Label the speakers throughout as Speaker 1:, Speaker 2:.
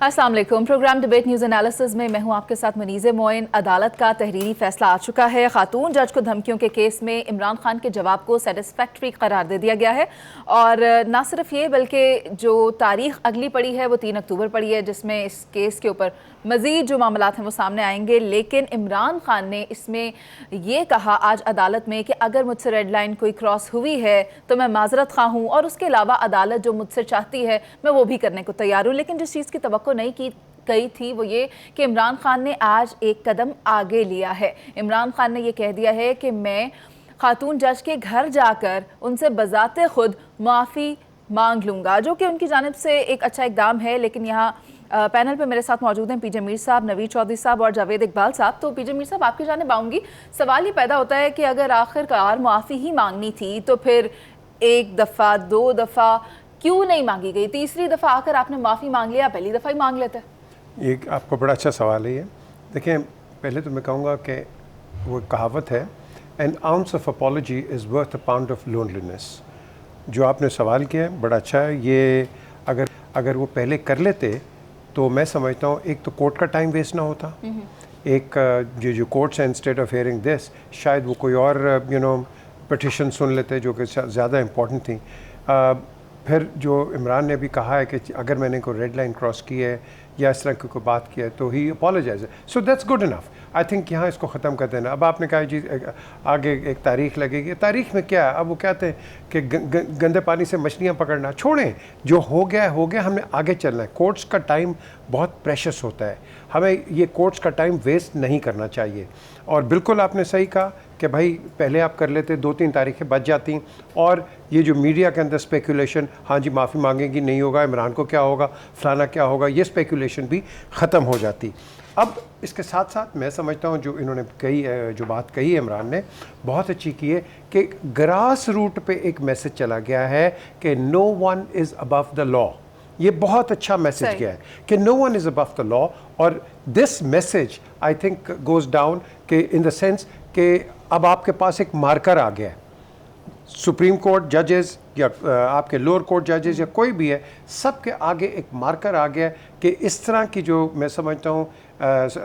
Speaker 1: अस्सलाम वालेकुम। Programme debate news analysis में मैं हूं आपके साथ मनीज़े मोइन। अदालत का तहरीरी फैसला आ चुका है। खातून जज को धमकियों के केस में इमरान खान के जवाब को सेटिस्फैक्ट्री करार दे दिया गया है और ना सिर्फ ये बल्कि जो तारीख अगली पड़ी है वो 3 अक्टूबर पड़ी है, जिसमें इस केस के ऊपर मज़ीद जो मामलात हैं वो सामने आएंगे। लेकिन इमरान खान ने इसमें ये कहा आज अदालत में कि अगर मुझसे रेड लाइन कोई क्रॉस हुई है तो मैं माजरत खा हूँ और उसके अलावा अदालत जो मुझसे चाहती है मैं वो भी करने को तैयार हूँ। लेकिन जिस चीज़ की तवक्को नहीं की गई थी वो ये कि इमरान खान ने आज एक कदम आगे लिया है। इमरान खान ने ये कह दिया है कि मैं खातून जज के घर जाकर उनसे बजाते खुद माफ़ी मांग लूँगा, जो कि उनकी जानिब से एक अच्छा इकदाम है। लेकिन यहाँ पैनल पे मेरे साथ मौजूद हैं पीजे मीर साहब, नवीद चौधरी साहब और जावेद इकबाल साहब। तो पीजे मीर साहब, आपकी जानिब आऊँगी। सवाल ये पैदा होता है कि अगर आखिरकार माफ़ी ही मांगनी थी तो फिर एक दफ़ा 2 दफ़ा क्यों नहीं मांगी गई? तीसरी दफ़ा आकर आपने माफ़ी मांग लिया, पहली दफ़ा ही मांग लेते।
Speaker 2: ये आपको बड़ा अच्छा सवाल है ये। देखें, पहले तो मैं कहूँगा कि वो कहावत है, N ounce of apology is worth a pound of loneliness. जो आपने सवाल किया है बड़ा अच्छा है। ये अगर वो पहले कर लेते तो मैं समझता हूँ एक तो कोर्ट का टाइम वेस्ट ना होता, एक जो कोर्ट्स हैं इंस्टेड ऑफ हियरिंग दिस शायद वो कोई और पिटिशन सुन लेते जो कि ज़्यादा इम्पोर्टेंट थी। फिर जो इमरान ने भी कहा है कि अगर मैंने कोई रेड लाइन क्रॉस की है या इस तरह की कोई बात की है तो ही apologise, so that's good enough. I think यहाँ इसको ख़त्म कर देना। अब आपने कहा जी आगे एक तारीख लगेगी, तारीख में क्या है? अब वो कहते हैं कि गंदे पानी से मछलियाँ पकड़ना छोड़ें, जो हो गया है हो गया, हमने आगे चलना है। कोर्ट्स का टाइम बहुत प्रेशस होता है, हमें ये कोर्ट्स का टाइम वेस्ट नहीं करना चाहिए। और बिल्कुल आपने सही कहा कि भाई पहले आप कर लेते 2-3 तारीखें बच जाती, और ये जो मीडिया के अंदर स्पेकुलेशन, हाँ जी माफ़ी मांगेगी नहीं होगा, इमरान को क्या होगा, फलाना क्या होगा, ये स्पेकुलेशन भी ख़त्म हो जाती। अब इसके साथ साथ मैं समझता हूँ जो इन्होंने जो बात कही है इमरान ने बहुत अच्छी की है कि ग्रास रूट पे एक मैसेज चला गया है कि no one is above the law. ये बहुत अच्छा मैसेज गया है कि no one is above the law. और this message I think goes down कि इन द सेंस कि अब आपके पास एक मार्कर आ गया है। सुप्रीम कोर्ट जजेस या आपके लोअर कोर्ट जजेस या कोई भी है, सबके आगे एक मार्कर आ गया कि इस तरह की जो मैं समझता हूँ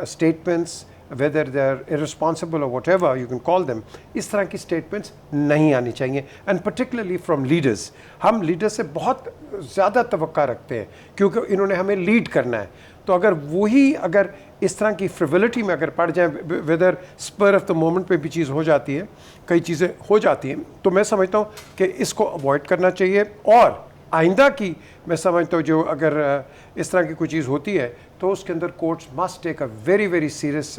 Speaker 2: statements, whether they are irresponsible और whatever you can call them, इस तरह की स्टेटमेंट्स नहीं आनी चाहिए, एंड पर्टिकुलरली फ्रॉम लीडर्स। हम लीडर्स से बहुत ज़्यादा तवक्का रखते हैं क्योंकि इन्होंने हमें लीड करना है। तो अगर इस तरह की फ्रिवलिटी में अगर पड़ जाए, whether spur of the moment पे भी चीज़ हो जाती है, कई चीज़ें हो जाती हैं, तो मैं समझता हूँ कि इसको अवॉइड करना चाहिए। और आइंदा की मैं समझता हूँ जो अगर इस तरह की कोई चीज़ होती है तो उसके अंदर courts must take a very very serious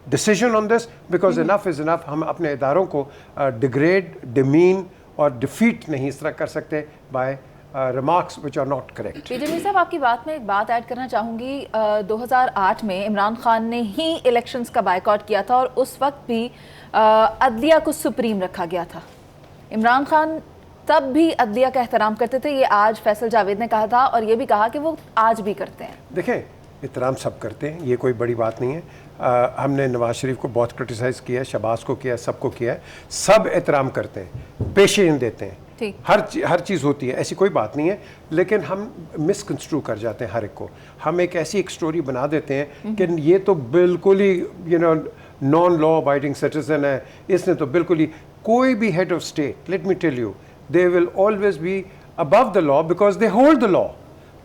Speaker 2: decision on this, because enough is enough. हम अपने इदारों को डिग्रेड, डिमीन और डिफीट नहीं इस तरह कर सकते by remarks which are not correct।
Speaker 1: PJ Mir साहब, आपकी बात में एक बात ऐड करना चाहूँगी। 2008 में इमरान खान ने ही इलेक्शंस का बायकॉट किया था और उस वक्त भी अदलिया को सुप्रीम रखा गया था। इमरान खान तब भी अदलिया का एहतराम करते थे, ये आज फैसल जावेद ने कहा था और ये भी कहा कि वो आज भी करते हैं।
Speaker 2: देखें, एहतराम सब करते हैं, ये कोई बड़ी बात नहीं है। हमने नवाज शरीफ को बहुत क्रिटिसाइज़ किया है, शहबाज को किया है, सबको किया है, सब एहतराम करते हैं, पेशेंस देते हैं, हर चीज़ होती है, ऐसी कोई बात नहीं है। लेकिन हम मिसकंस्ट्रू कर जाते हैं हर एक को। हम एक स्टोरी बना देते हैं कि ये तो बिल्कुल ही नॉन लॉ अबाइडिंग सिटीजन है, इसने तो बिल्कुल ही, कोई भी head of state, let me tell you, they will always be above the law because they hold the law,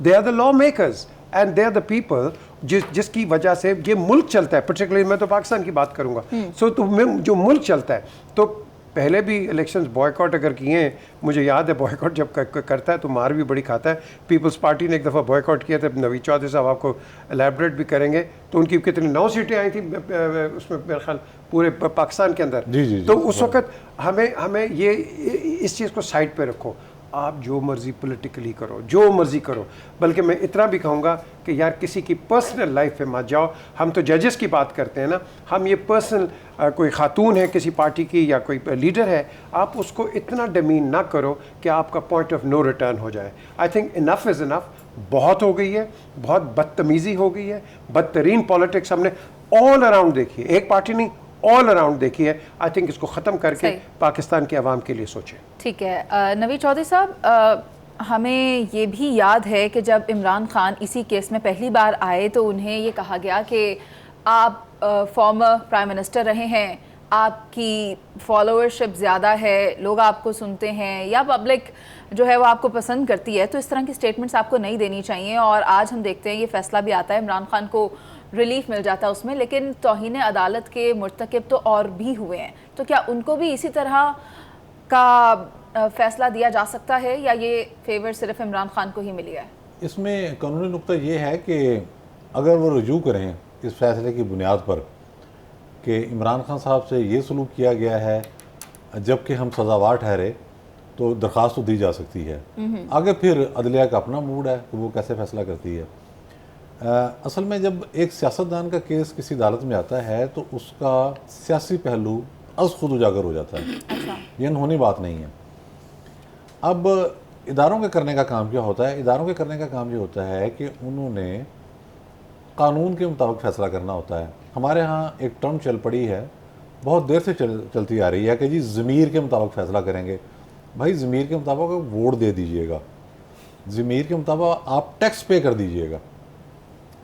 Speaker 2: they are the law makers and they are the people जिसकी वजह से ये मुल्क चलता है। पर्टिकुलरली मैं तो पाकिस्तान की बात करूँगा। सो तो जो मुल्क चलता है, तो पहले भी इलेक्शंस बॉयकॉट अगर किए हैं, मुझे याद है बॉयकॉट जब करता है तो मार भी बड़ी खाता है। पीपल्स पार्टी ने एक दफ़ा बॉयकॉट किया था, नवीद चौधरी साहब आपको एलैबोरेट भी करेंगे, तो उनकी कितनी 9 सीटें आई थी उसमें मेरे ख्याल पूरे पाकिस्तान के अंदर। जी, तो उस वक़्त हमें ये इस चीज़ को साइड पे रखो, आप जो मर्ज़ी पॉलिटिकली करो, जो मर्ज़ी करो, बल्कि मैं इतना भी कहूँगा कि यार किसी की पर्सनल लाइफ पे मत जाओ। हम तो जजेस की बात करते हैं ना, हम ये पर्सनल कोई खातून है किसी पार्टी की या कोई लीडर है, आप उसको इतना डमीन ना करो कि आपका पॉइंट ऑफ नो रिटर्न हो जाए। I think enough is enough, बहुत हो गई है, बहुत बदतमीज़ी हो गई है, बदतरीन पॉलिटिक्स हमने ऑल अराउंड देखी है, एक पार्टी नहीं ऑल अराउंड देखिए। आई थिंक इसको ख़त्म करके पाकिस्तान के अवाम के लिए सोचें।
Speaker 1: ठीक है, नवीद चौधरी साहब, हमें ये भी याद है कि जब इमरान खान इसी केस में पहली बार आए तो उन्हें ये कहा गया कि आप फॉर्मर प्राइम मिनिस्टर रहे हैं, आपकी फॉलोअरशिप ज़्यादा है, लोग आपको सुनते हैं या पब्लिक जो है वो आपको पसंद करती है, तो इस तरह की स्टेटमेंट्स आपको नहीं देनी चाहिए। और आज हम देखते हैं ये फैसला भी आता है, इमरान खान को रिलीफ मिल जाता है उसमें, लेकिन तौहीन अदालत के मुर्तकिब तो और भी हुए हैं, तो क्या उनको भी इसी तरह का फैसला दिया जा सकता है या ये फेवर सिर्फ इमरान खान को ही मिली है?
Speaker 3: इसमें कानूनी नुक्ता ये है कि अगर वो रुजू करें इस फैसले की बुनियाद पर कि इमरान खान साहब से ये सलूक किया गया है जबकि हम सज़ावार ठहरे, तो दरख्वास्त तो दी जा सकती है। आगे फिर अदलिया का अपना मूड है कि वो कैसे फैसला करती है। असल में जब एक सियासतदान का केस किसी अदालत में आता है तो उसका सियासी पहलू अज खुद उजागर हो जाता है।
Speaker 1: अच्छा।
Speaker 3: ये अनहोनी बात नहीं है। अब इदारों के करने का काम क्या होता है? इदारों के करने का काम ये होता है कि उन्होंने कानून के मुताबिक फ़ैसला करना होता है। हमारे यहाँ एक टर्म चल पड़ी है, बहुत देर से चलती आ रही है कि जी ज़मीर के मुताबिक फ़ैसला करेंगे। भाई ज़मीर के मुताबिक आप वोट दे दीजिएगा, ज़मीर के मुताबिक आप टैक्स पे कर दीजिएगा,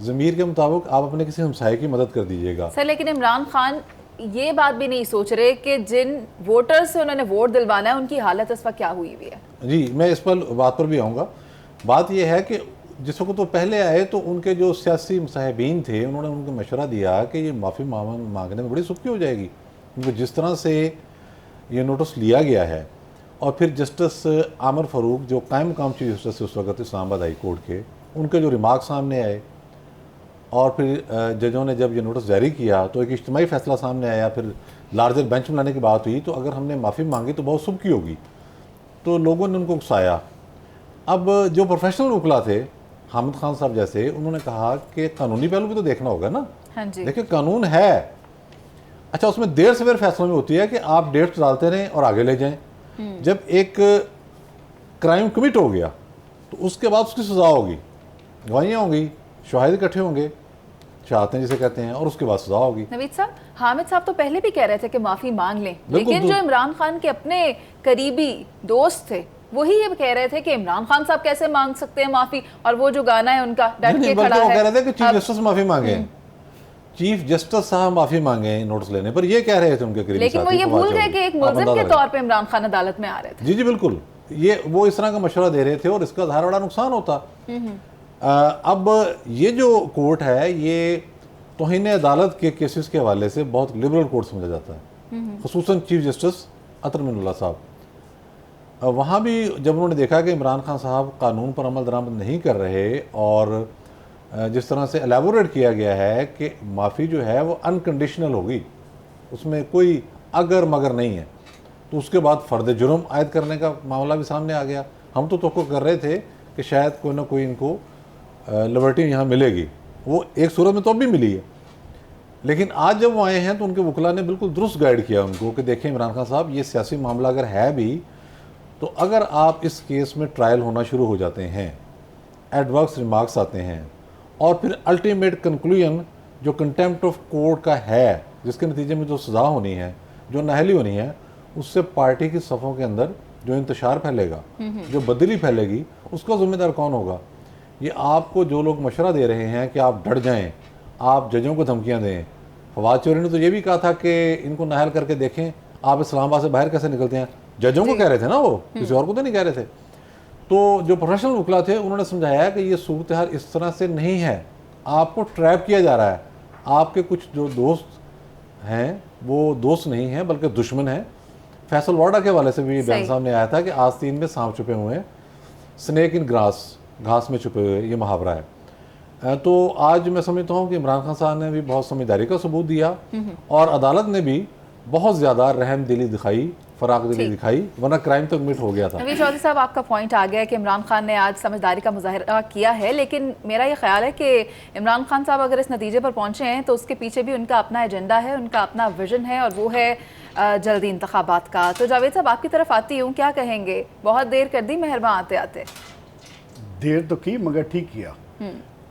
Speaker 3: ज़मीर के मुताबिक आप अपने किसी हमसाये की मदद कर दीजिएगा।
Speaker 1: सर लेकिन इमरान खान ये बात भी नहीं सोच रहे कि जिन वोटर्स से उन्होंने वोट दिलवाना है उनकी हालत इस वक्त क्या हुई हुई है।
Speaker 3: जी, मैं इस पर बात पर भी आऊँगा। बात यह है कि जिस वक्त तो पहले आए तो उनके जो सियासी मुसाहिबीन थे उन्होंने उनको मशवरा दिया कि ये माफ़ी मांगने में बड़ी सुख्ती हो जाएगी, क्योंकि जिस तरह से ये नोटिस लिया गया है। और फिर जस्टिस आमिर फ़ारूक जो कायम मकाम चीफ जस्टिस उस वक्त इस्लामाबाद हाई कोर्ट के, उनके जो रिमार्क सामने आए और फिर जजों ने जब ये नोटिस जारी किया तो एक इज्तिमाई फ़ैसला सामने आया, फिर लार्जर बेंच बनाने की बात हुई तो अगर हमने माफ़ी मांगी तो बहुत सुबकी होगी, तो लोगों ने उनको उकसाया। अब जो प्रोफेशनल वकला थे हामिद खान साहब जैसे, उन्होंने कहा कि कानूनी पहलू भी तो देखना होगा ना।
Speaker 1: हाँ जी।
Speaker 3: देखिए कानून है, अच्छा उसमें देर सवेर फैसलों में होती है कि आप डेट्स डालते रहें और आगे ले जाएं। जब एक क्राइम कमिट हो गया तो उसके बाद उसकी सज़ा होगी, गवाहियाँ होंगी, शवाहिद इकट्ठे होंगे, शहादतें जिसे कहते हैं, और उसके बाद सज़ा होगी।
Speaker 1: नवीद साहब, हामिद साहब तो पहले भी कह रहे थे कि माफ़ी मांग लें,
Speaker 3: बिल्कुल,
Speaker 1: लेकिन जो इमरान खान के अपने करीबी दोस्त थे वही ये कह रहे थे कि इमरान खान साहब कैसे मांग सकते हैं माफ़ी, और वो जो गाना है उनका डट के खड़ा
Speaker 3: वो
Speaker 1: है।
Speaker 3: कह रहे थे कि चीफ जस्टिस माफ़ी मांगे, चीफ जस्टिस साहब माफ़ी मांगे नोटिस लेने पर, ये कह रहे थे उनके करीबी
Speaker 1: लेकिन वो
Speaker 3: साथी
Speaker 1: ये
Speaker 3: फवाद
Speaker 1: भूल गए
Speaker 3: चौधरी।
Speaker 1: कि एक
Speaker 3: आप
Speaker 1: मुल्जिम
Speaker 3: अंदाजा
Speaker 1: के
Speaker 3: लगाएं।
Speaker 1: तौर पे इमरान खान अदालत में आ रहे थे।
Speaker 3: जी जी बिल्कुल, ये वो इस तरह का मशवरा दे रहे थे और इसका ज़ाहिर बड़ा नुकसान होता। अब ये जो कोर्ट है ये तौहीन अदालत के केसेस के हवाले से बहुत लिबरल कोर्ट समझा जाता है, खुसूसन चीफ जस्टिस अतर मिनुल्लाह साहब। वहाँ भी जब उन्होंने देखा कि इमरान खान साहब कानून पर अमल दरामद नहीं कर रहे और जिस तरह से एलेबोरेट किया गया है कि माफ़ी जो है वो अनकंडीशनल होगी, उसमें कोई अगर मगर नहीं है, तो उसके बाद फ़र्द जुर्म आयद करने का मामला भी सामने आ गया। हम तो तवक्को कर रहे थे कि शायद कोई ना कोई इनको लिबर्टी यहाँ मिलेगी, वो एक सूरत में तो अब भी मिली है, लेकिन आज जब वो आए हैं तो उनके वकला ने बिल्कुल दुरुस्त गाइड किया उनको कि देखें इमरान खान साहब, ये सियासी मामला अगर है भी तो अगर आप इस केस में ट्रायल होना शुरू हो जाते हैं, एडवर्स रिमार्क्स आते हैं और फिर अल्टीमेट कंक्लूजन जो कंटेम्प्ट ऑफ कोर्ट का है, जिसके नतीजे में जो सज़ा होनी है, जो नाहली होनी है, उससे पार्टी की सफ़ों के अंदर जो इंतशार फैलेगा, जो बदली फैलेगी, उसका ज़िम्मेदार कौन होगा? ये आपको जो लोग मशवरा दे रहे हैं कि आप डर जाएं, आप जजों को धमकियां दें। फवाद चौधरी ने तो ये भी कहा था कि इनको नाहल करके देखें आप इस्लामाबाद से बाहर कैसे निकलते हैं, जजों को कह रहे थे ना, वो किसी और को तो नहीं कह रहे थे। तो जो प्रोफेशनल वकला थे उन्होंने समझाया कि ये सूरत हाल इस तरह से नहीं है, आपको ट्रैप किया जा रहा है, आपके कुछ जो दोस्त हैं वो दोस्त नहीं हैं बल्कि दुश्मन हैं। फैसल वाडा के हवाले से भी ये बयान सामने आया था कि आस्तीन में सांप छुपे हुए हैं, स्नेक इन ग्रास, घास में छुपे हुए, ये मुहावरा है। तो आज मैं समझता हूँ कि इमरान खान साहब ने भी बहुत समझदारी का सबूत दिया और अदालत ने भी बहुत ज़्यादा रहम दिली दिखाई, फराग दिली दिखाई, वरना क्राइम तो कमिट हो गया था।
Speaker 1: नवीद चौधरी साहब, आपका पॉइंट आ गया है कि इमरान खान ने आज समझदारी का मुजाहरा किया है, लेकिन मेरा ये ख्याल है कि इमरान खान साहब अगर इस नतीजे पर पहुंचे हैं तो उसके पीछे भी उनका अपना एजेंडा है, उनका अपना विजन है, और वो है जल्दी इंतखाबात का। तो जावेद साहब आपकी तरफ आती हूँ, क्या कहेंगे? बहुत देर कर दी मेहरबान आते आते।
Speaker 4: देर तो की मगर ठीक किया,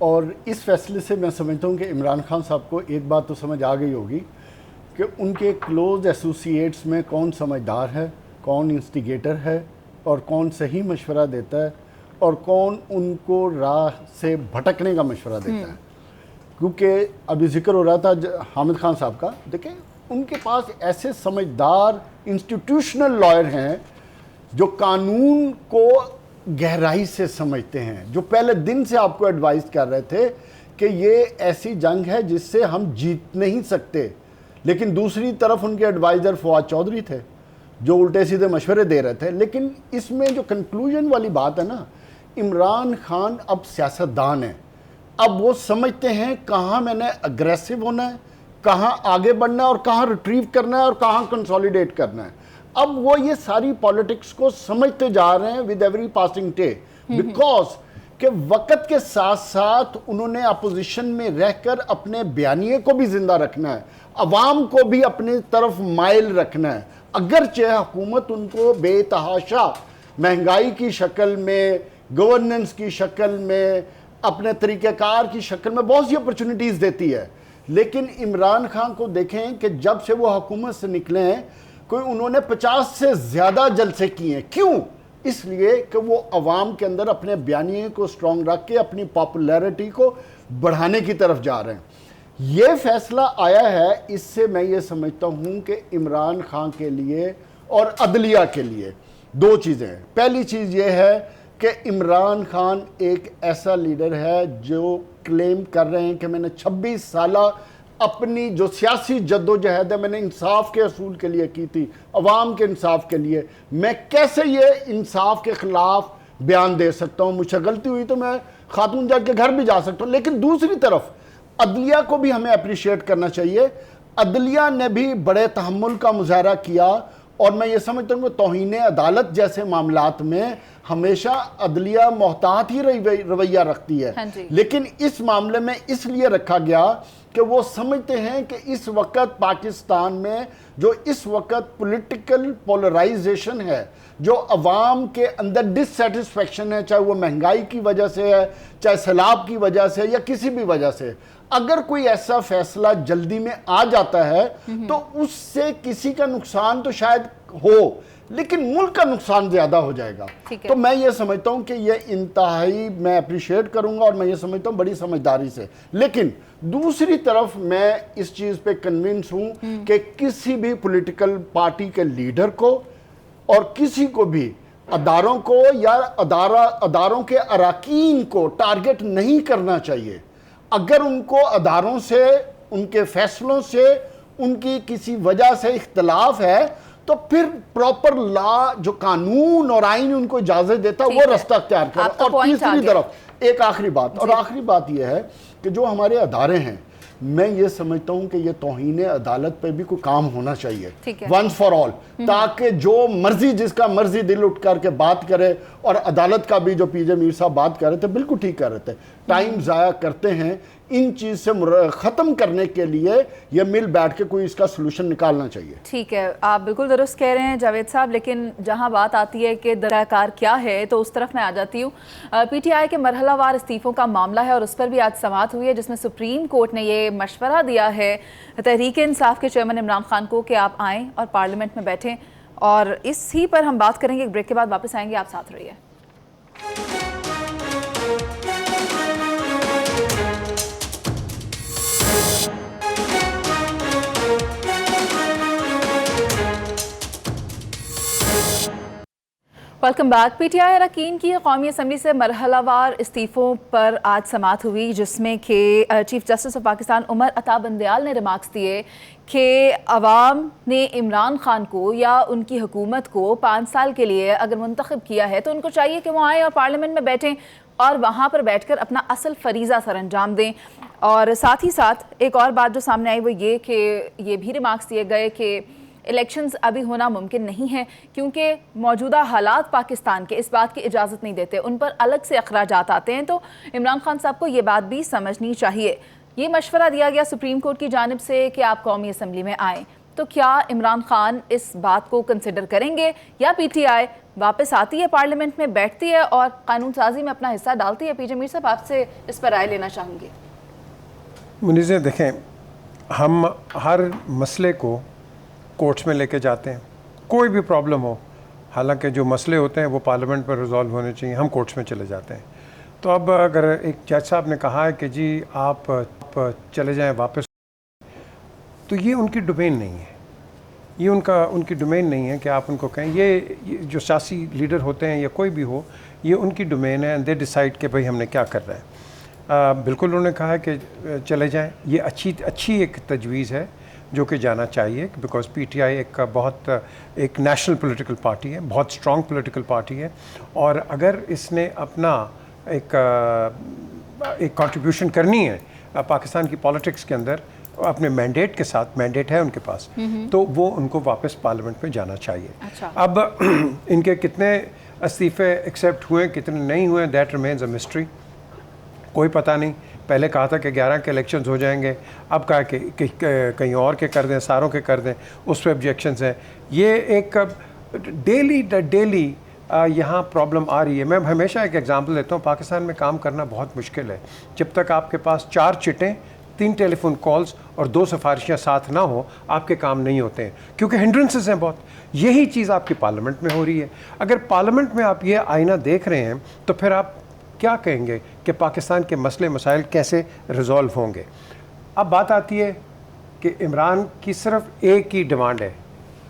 Speaker 4: और इस फैसले से मैं समझता हूँ कि इमरान खान साहब को एक बात तो समझ आ गई होगी कि उनके क्लोज एसोसिएट्स में कौन समझदार है, कौन इंस्टिगेटर है और कौन सही मशवरा देता है, और कौन उनको राह से भटकने का मशवरा देता है। क्योंकि अभी जिक्र हो रहा था हामिद खान साहब का, देखें उनके पास ऐसे समझदार इंस्टीट्यूशनल लॉयर हैं जो कानून को गहराई से समझते हैं, जो पहले दिन से आपको एडवाइस कर रहे थे कि ये ऐसी जंग है जिससे हम जीत नहीं सकते। लेकिन दूसरी तरफ उनके एडवाइज़र फवाद चौधरी थे जो उल्टे सीधे मशवरे दे रहे थे। लेकिन इसमें जो कंक्लूजन वाली बात है ना, इमरान खान अब सियासतदान है, अब वो समझते हैं कहाँ मैंने अग्रेसिव होना है, कहाँ आगे बढ़ना है और कहाँ रिट्रीव करना है और कहाँ कंसोलिडेट करना है। अब वो ये सारी पॉलिटिक्स को समझते जा रहे हैं with every passing day, because कि वक्त के साथ साथ उन्होंने अपोजिशन में रहकर अपने बयानिए को भी जिंदा रखना है, अवाम को भी अपनी तरफ माइल रखना है। अगरचे हुकूमत उनको बेतहाशा महंगाई की शक्ल में, गवर्नेंस की शक्ल में, अपने तरीक़ेकार की शक्ल में बहुत सी अपॉर्चुनिटीज़ देती है, लेकिन इमरान खान को देखें कि जब से वो हुकूमत से निकले हैं कोई उन्होंने 50 से ज़्यादा जलसे किए हैं। क्यों? इसलिए कि वो अवाम के अंदर अपने बयानिए को स्ट्रॉन्ग रख के अपनी पॉपुलैरिटी को बढ़ाने की तरफ जा रहे हैं। ये फैसला आया है, इससे मैं ये समझता हूँ कि इमरान खान के लिए और अदलिया के लिए दो चीज़ें हैं। पहली चीज़ ये है कि इमरान खान एक ऐसा लीडर है जो क्लेम कर रहे हैं कि मैंने 26 साल अपनी जो सियासी जद्दोजहद है मैंने इंसाफ के असूल के लिए की थी, अवाम के इंसाफ के लिए। मैं कैसे ये इंसाफ के ख़िलाफ़ बयान दे सकता हूँ? मुझसे गलती हुई तो मैं खातून जज के घर भी जा सकता हूँ। लेकिन दूसरी तरफ अदलिया को भी हमें अप्रिशिएट करना चाहिए। अदलिया ने भी बड़े तहम्मुल का मुजाहरा किया और मैं ये समझता हूँ कि तौहीन अदालत जैसे मामलात में हमेशा अदलिया मोहतात ही रवैया रखती है।
Speaker 1: हाँ,
Speaker 4: लेकिन इस मामले में इसलिए रखा गया कि वो समझते हैं कि इस वक्त पाकिस्तान में जो इस वक्त पॉलिटिकल पोलराइजेशन है, जो अवाम के अंदर डिससेटिस्फेक्शन है, चाहे वो महंगाई की वजह से है, चाहे सैलाब की वजह से या किसी भी वजह से, अगर कोई ऐसा फैसला जल्दी में आ जाता है तो उससे किसी का नुकसान तो शायद हो, लेकिन मुल्क का नुकसान ज़्यादा हो जाएगा। तो मैं ये समझता हूँ कि ये इंतहाई मैं अप्रिशिएट करूँगा और मैं ये समझता हूँ बड़ी समझदारी से। लेकिन दूसरी तरफ मैं इस चीज़ पे कन्विंस हूँ कि किसी भी पॉलिटिकल पार्टी के लीडर को और किसी को भी अदारों को या अदारों के अराकीन को टारगेट नहीं करना चाहिए। अगर उनको अदारों से, उनके फैसलों से, उनकी किसी वजह से इख्तलाफ है तो फिर प्रॉपर लॉ, जो कानून और आइन उनको इजाजत देता है वो रास्ता अख्तियार करें। और तीसरी तरफ एक आखिरी बात, और आखिरी बात यह है कि जो हमारे अदारे हैं, मैं ये समझता हूँ कि ये तौहीन अदालत पे भी कोई काम होना चाहिए वंस फॉर ऑल, ताकि जो मर्जी जिसका मर्जी दिल उठ करके बात करे। और अदालत का भी जो पीजे मीर साहब बात कर रहे थे बिल्कुल ठीक कर रहे थे, टाइम ज़ाया करते हैं, इन चीज़ से ख़त्म करने के लिए ये मिल बैठ के कोई इसका सोल्यूशन निकालना चाहिए।
Speaker 1: ठीक है, आप बिल्कुल दुरुस्त कह रहे हैं जावेद साहब, लेकिन जहां बात आती है कि दराकार क्या है तो उस तरफ मैं आ जाती हूँ। पीटीआई के मरहलावार इस्तीफ़ों का मामला है और उस पर भी आज समाअत हुई है जिसमें सुप्रीम कोर्ट ने ये मशवरा दिया है तहरीक इंसाफ के चेयरमैन इमरान खान को कि आप आएँ और पार्लियामेंट में बैठें। और इसी पर हम बात करेंगे, एक ब्रेक के बाद वापस आएंगे, आप साथ रहिए। Welcome back. पीटीआई अरकान की कौमी असम्बली से मरहलावार इस्तीफ़ों पर आज समाअत हुई जिसमें कि chief justice of Pakistan Umar Ata Bandial ने रिमार्क्स दिए कि अवाम ने इमरान खान को या उनकी हुकूमत को 5 साल के लिए अगर मुंतखब किया है तो उनको चाहिए कि वो आएँ और पार्लियामेंट में बैठें और वहाँ पर बैठकर अपना असल फरीज़ा सर अंजाम दें। और साथ ही साथ एक और बात जो सामने आई वो ये कि ये भी रिमार्क्स दिए गए कि इलेक्शंस अभी होना मुमकिन नहीं है क्योंकि मौजूदा हालात पाकिस्तान के इस बात की इजाज़त नहीं देते, उन पर अलग से अखराजात आते हैं। तो इमरान खान साहब को ये बात भी समझनी चाहिए। ये मशवरा दिया गया सुप्रीम कोर्ट की जानिब से कि आप कौमी असम्बली में आएँ, तो क्या इमरान खान इस बात को कंसिडर करेंगे या पीटीआई वापस आती है, पार्लियामेंट में बैठती है और कानून साजी में अपना हिस्सा डालती है? पीजे मीर साहब, आपसे इस पर राय लेना चाहूँगी।
Speaker 2: मुनीज़, देखें, हम हर मसले को कोर्ट्स में लेके जाते हैं, कोई भी प्रॉब्लम हो हालांकि जो मसले होते हैं वो पार्लियामेंट पर रिजॉल्व होने चाहिए, हम कोर्ट्स में चले जाते हैं। तो अब अगर एक जज साहब ने कहा है कि जी आप चले जाएं वापस, तो ये उनकी डोमेन नहीं है, ये उनकी डोमेन नहीं है कि आप उनको कहें। ये जो सियासी लीडर होते हैं या कोई भी हो, ये उनकी डोमेन है एंड दे डिसाइड कि भाई हमने क्या करना है। बिल्कुल उन्होंने कहा है कि चले जाएं, ये अच्छी एक तजवीज़ है जो कि जाना चाहिए, बिकॉज पीटीआई एक नेशनल पॉलिटिकल पार्टी है, बहुत स्ट्रॉन्ग पॉलिटिकल पार्टी है, और अगर इसने अपना एक कंट्रीब्यूशन करनी है पाकिस्तान की पॉलिटिक्स के अंदर अपने मैंडेट के साथ, मैंडेट है उनके पास, तो वो उनको वापस पार्लियामेंट में जाना चाहिए।
Speaker 1: अच्छा।
Speaker 2: अब इनके कितने इस्तीफ़े एक्सेप्ट हुए, कितने नहीं हुए, दैट रिमेन्स अ मिस्ट्री, कोई पता नहीं। पहले कहा था कि 11 के इलेक्शंस हो जाएंगे, अब कहा कि कहीं और के कर दें, सारों के कर दें, उस पर ऑब्जेक्शंस हैं। ये एक डेली यहाँ प्रॉब्लम आ रही है। मैं हमेशा एक एग्जांपल देता हूँ, पाकिस्तान में काम करना बहुत मुश्किल है जब तक आपके पास 4 चिटें, 3 टेलीफोन कॉल्स और 2 सिफारिशें साथ ना हो, आपके काम नहीं होते हैं, क्योंकि हिंड्रेंसेस हैं बहुत। यही चीज़ आपकी पार्लियामेंट में हो रही है। अगर पार्लियामेंट में आप ये आईना देख रहे हैं तो फिर आप क्या कहेंगे कि पाकिस्तान के मसले मसाइल कैसे रिजॉल्व होंगे। अब बात आती है कि इमरान की सिर्फ एक ही डिमांड है,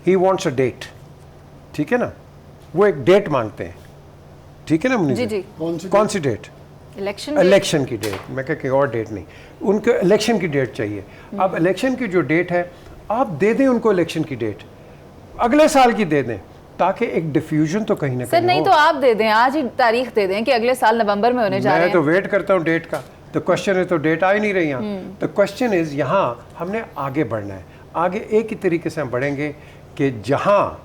Speaker 2: ही वांट्स अ डेट, ठीक है ना, वो एक डेट मांगते हैं, ठीक है ना मुनीर?
Speaker 1: जी जी।
Speaker 2: कौन सी डेट? इलेक्शन की डेट। मैं कहीं और डेट नहीं, उनको इलेक्शन की डेट चाहिए। अब इलेक्शन की जो डेट है, आप दे दें उनको इलेक्शन की डेट, अगले साल की दे दें, ताकि एक डिफ्यूजन तो कहीं ना कहीं
Speaker 1: सर नहीं
Speaker 2: हो।
Speaker 1: तो आप दे दें, आज ही तारीख दे दें कि अगले साल नवंबर में होने जा रहे
Speaker 2: मैं
Speaker 1: हैं।
Speaker 2: तो वेट करता हूँ डेट का। तो क्वेश्चन है, तो डेट आ ही नहीं रही यहाँ। तो क्वेश्चन इज, यहाँ हमने आगे बढ़ना है। आगे एक ही तरीके से हम बढ़ेंगे कि जहाँ